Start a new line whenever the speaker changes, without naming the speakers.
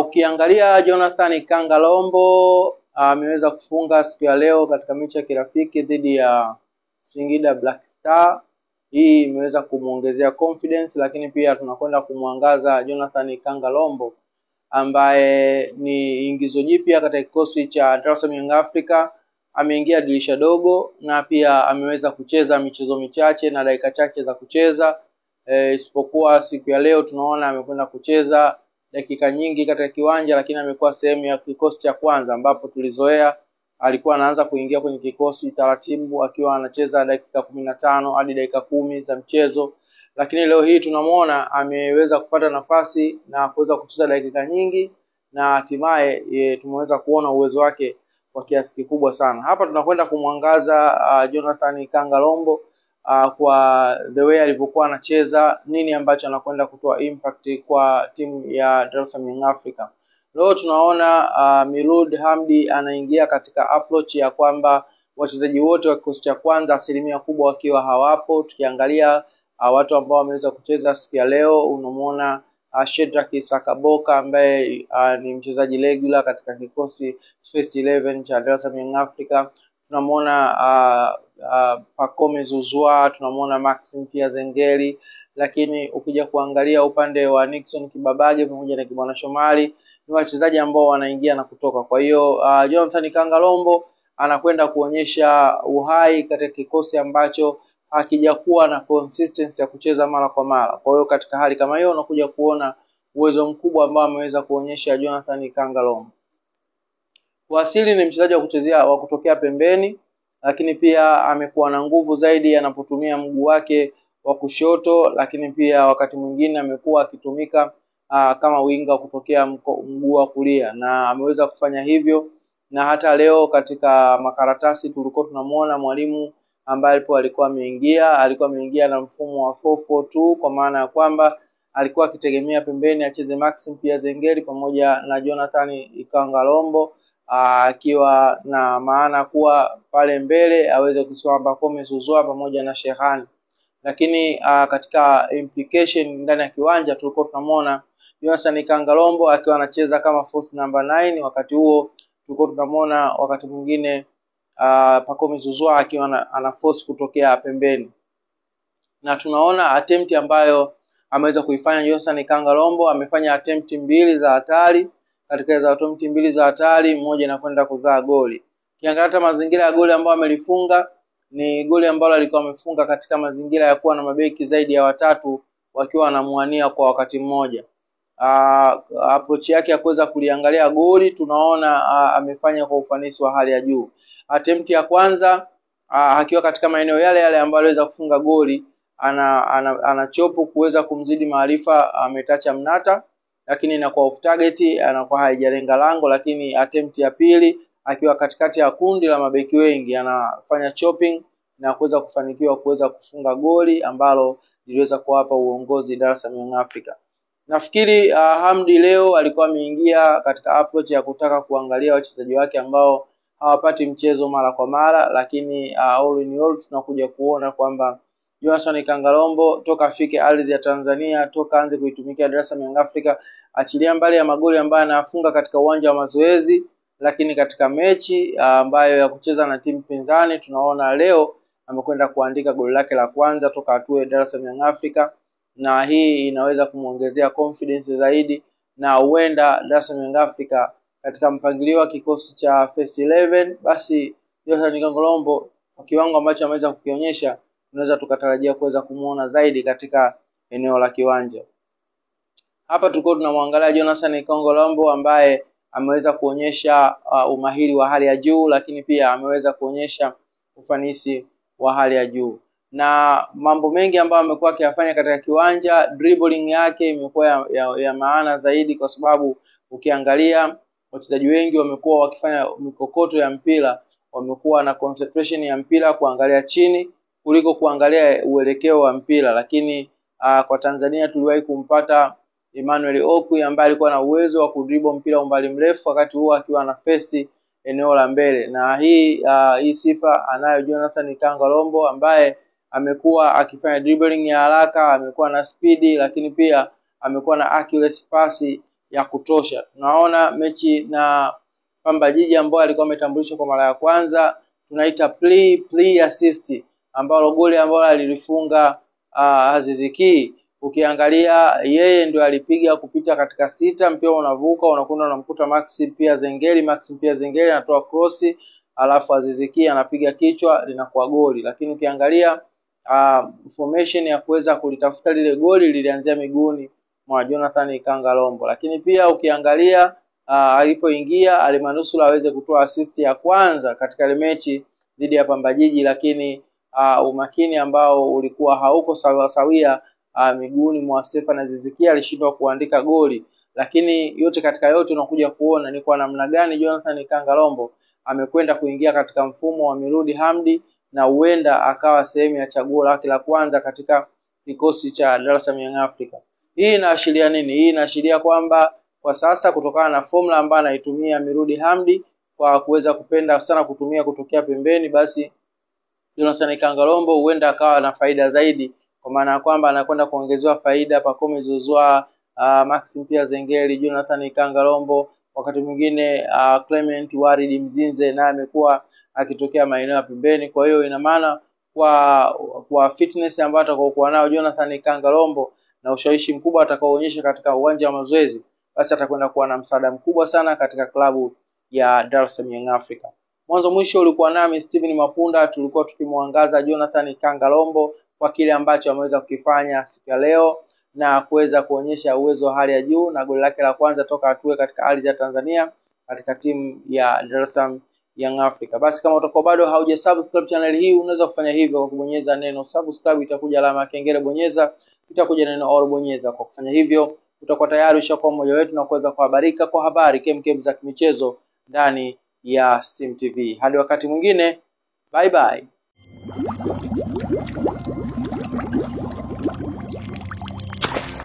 Ukiangalia Jonathan Ikanga Lombo ameweza kufunga siku ya leo katika mechi ya kirafiki dhidi ya Singida Black Star. Hii imeweza kumuongezea confidence, lakini pia tunakwenda kumwangaza Jonathan Ikanga Lombo ambaye ni ingizo jipya katika kikosi cha Dar es Salaam Young Africa. Ameingia dirisha dogo na pia ameweza kucheza michezo michache na dakika chache za kucheza. Isipokuwa siku ya leo tunaona amekwenda kucheza dakika nyingi katika kiwanja, lakini amekuwa sehemu ya kikosi cha kwanza, ambapo tulizoea alikuwa anaanza kuingia kwenye kikosi taratibu akiwa anacheza dakika 15 hadi dakika 10 za mchezo. Lakini leo hii tunamuona ameweza kupata nafasi na kuweza kucheza dakika nyingi, na hatimaye tumeweza kuona uwezo wake kwa kiasi kikubwa sana. Hapa tunakwenda kumwangaza Jonathan Ikanga Lombo kwa the way alivyokuwa anacheza, nini ambacho anakwenda kutoa impact kwa timu ya Dar es Salaam Young Africa. Leo tunaona Milud Hamdi anaingia katika approach ya kwamba wachezaji wote wa kikosi cha kwanza asilimia kubwa wakiwa hawapo. Tukiangalia watu ambao wameweza kucheza siku ya leo, unamuona Shedrack Sakaboka ambaye ni mchezaji regular katika kikosi first 11 cha Dar es Salaam Young Africa. Tunamuona Pacome Zouzoua, tunamuona Maxim pia Zengeli, lakini ukija kuangalia upande wa Nixon Kibabage pamoja na Kibwana Shomari ni wachezaji ambao wanaingia na kutoka. Kwa hiyo Jonathan Ikanga Lombo anakwenda kuonyesha uhai katika kikosi ambacho hakijakuwa na consistency ya kucheza mara kwa mara. Kwa hiyo katika hali kama hiyo unakuja kuona uwezo mkubwa ambao ameweza kuonyesha Jonathan Ikanga Lombo. Kwa asili ni mchezaji wa kutokea pembeni, lakini pia amekuwa na nguvu zaidi anapotumia mguu wake wa kushoto, lakini pia wakati mwingine amekuwa akitumika kama winga kutokea mguu wa kulia, na ameweza kufanya hivyo. Na hata leo katika makaratasi tulikuwa tunamuona mwalimu ambaye alikuwa ameingia na mfumo wa 4-4-2, kwa maana ya kwamba alikuwa akitegemea pembeni acheze Maxim pia Zengeli pamoja na Jonathan Ikanga Lombo, akiwa na maana kuwa pale mbele aweze kusimama Pacome Zouzoua pamoja na Shehani. Lakini katika implication ndani ya kiwanja tulikuwa tunamuona Jonathan Ikanga Lombo akiwa anacheza kama force number 9. Wakati huo tulikuwa tunamuona wakati mwingine Pacome Zouzoua akiwa ana force kutokea pembeni. Na tunaona attempt ambayo ameweza kuifanya Jonathan Ikanga Lombo, amefanya attempt 2 za hatari. Katika hizo attempt 2 za hatari, mmoja inakwenda kuzaa goli. Kiangalia hata mazingira ya goli ambayo amelifunga ni goli ambalo alikuwa amefunga katika mazingira ya kuwa na mabeki zaidi ya watatu wakiwa wanamuania kwa wakati mmoja. Approach yake ya kuweza kuliangalia goli tunaona amefanya kwa ufanisi wa hali ya juu. Attempt ya kwanza akiwa katika maeneo yale ambayo aliweza kufunga goli, ana chopo kuweza kumzidi maarifa, ametacha mnata, lakini inakuwa off target, anakuwa haijalenga lango. Lakini attempt ya pili akiwa katikati ya kundi la mabeki wengi, anafanya chopping na kuweza kufanikiwa kuweza kufunga goli ambalo liliweza kuwapa uongozi Dar es Salaam Young Africa. Nafikiri Hamdi leo alikuwa ameingia katika approach ya kutaka kuangalia wachezaji wake ambao hawapati mchezo mara kwa mara, lakini all in all tunakuja kuona kwamba Jonathan Ikanga Lombo toka afike ardhi ya Tanzania, toka anze kuitumikia Dar es Salaam Young Africa, achilia mbali ya magoli ambayo anafunga katika uwanja wa mazoezi, lakini katika mechi ambayo ya kucheza na timu pinzani tunaona leo amekwenda kuandika goli lake la kwanza toka atue Dar es Salaam Young Africa, na hii inaweza kumuongezea confidence zaidi, na huenda Dar es Salaam Young Africa katika mpangilio wa kikosi cha first 11 basi Jonathan Ikanga Lombo kwa kiwango ambacho ameweza kukionyesha tunaweza tukatarajia kuweza kumuona zaidi katika eneo la kiwanja. Hapa tulikuwa tunamwangalia Jonathan Ikanga Lombo ambaye ameweza kuonyesha umahiri wa hali ya juu, lakini pia ameweza kuonyesha ufanisi wa hali ya juu, na mambo mengi ambayo amekuwa akiyafanya katika kiwanja. Dribbling yake imekuwa ya maana zaidi, kwa sababu ukiangalia wachezaji wengi wamekuwa wakifanya mikokoto ya mpira, wamekuwa na concentration ya mpira kuangalia chini kuliko kuangalia uelekeo wa mpira. Lakini kwa Tanzania tuliwahi kumpata Emmanuel Okwi ambaye alikuwa na uwezo wa kudribble mpira umbali mrefu wakati huo akiwa na face eneo la mbele, na hii sifa anayo Jonathan Ikanga Lombo ambaye amekuwa akifanya dribbling ya haraka, amekuwa na speed, lakini pia amekuwa na accuracy pasi ya kutosha. Tunaona mechi na Pamba Jiji ambao alikuwa ametambulishwa kwa mara ya kwanza, tunaita play assist, ambalo goli ambalo alilifunga Aziz Ki, ukiangalia yeye ndio alipiga kupita katika 6, mpira unavuka unakwenda unamkuta Maxim Pia Zengeli anatoa cross, alafu Aziz Ki anapiga kichwa linakuwa goli. Lakini ukiangalia formation ya kuweza kulitafuta lile goli lilianzia miguuni mwa Jonathan Ikanga Lombo. Lakini pia ukiangalia alipoingia alimanusura aweze kutoa assist ya kwanza katika ile mechi dhidi ya Pamba Jiji, lakini umakini ambao ulikuwa hauko sawia miguuni mwa Stefan Aziz Ki alishindwa kuandika goli. Lakini yote katika yote unakuja kuona ni kwa namna gani Jonathan Ikanga Lombo amekwenda kuingia katika mfumo wa Mirudi Hamdi, na huenda akawa sehemu ya chaguo lake la kwanza katika kikosi cha Dar es Salaam Young Africa. Hii inaashiria nini? Hii inaashiria kwamba kwa sasa, kutokana na formula ambayo anaitumia Mirudi Hamdi kwa kuweza kupenda sana kutumia kutokea pembeni, basi Jonathan Ikanga Lombo huenda akawa na faida zaidi, kwa maana ya kwamba anakwenda kuongezewa faida Pacome Zouzoua, Maxim Pia Zengeli, Jonathan Ikanga Lombo, wakati mwingine Clement Waridi Mzinze naye amekuwa akitokea maeneo ya pembeni. Kwa hiyo ina maana kwa fitness ambayo atakokuwa nao Jonathan Ikanga Lombo na ushawishi mkubwa atakaoonyesha katika uwanja wa mazoezi, basi atakwenda kuwa na msaada mkubwa sana katika klabu ya Dar es Salaam Young Africa. Mwanzo mwisho ulikuwa nami Steven Mapunda, tulikuwa tukimwangaza Jonathan Ikanga Lombo kwa kile ambacho ameweza kukifanya siku ya leo na kuweza kuonyesha uwezo wa hali ya juu, na goli lake la kwanza toka atue katika ardhi ya Tanzania katika timu ya Dar es Salaam Young Africa. Basi kama utakuwa bado haujasubscribe channel hii, unaweza kufanya hivyo kwa kubonyeza neno subscribe, itakuja alama ya kengele, bonyeza, itakuja neno all, bonyeza. Kwa kufanya hivyo utakuwa tayari ushakuwa mmoja wetu na kuweza kuhabarika kwa habari kemkem za kimichezo ndani ya Steam TV. Hadi wakati mwingine, bye bye.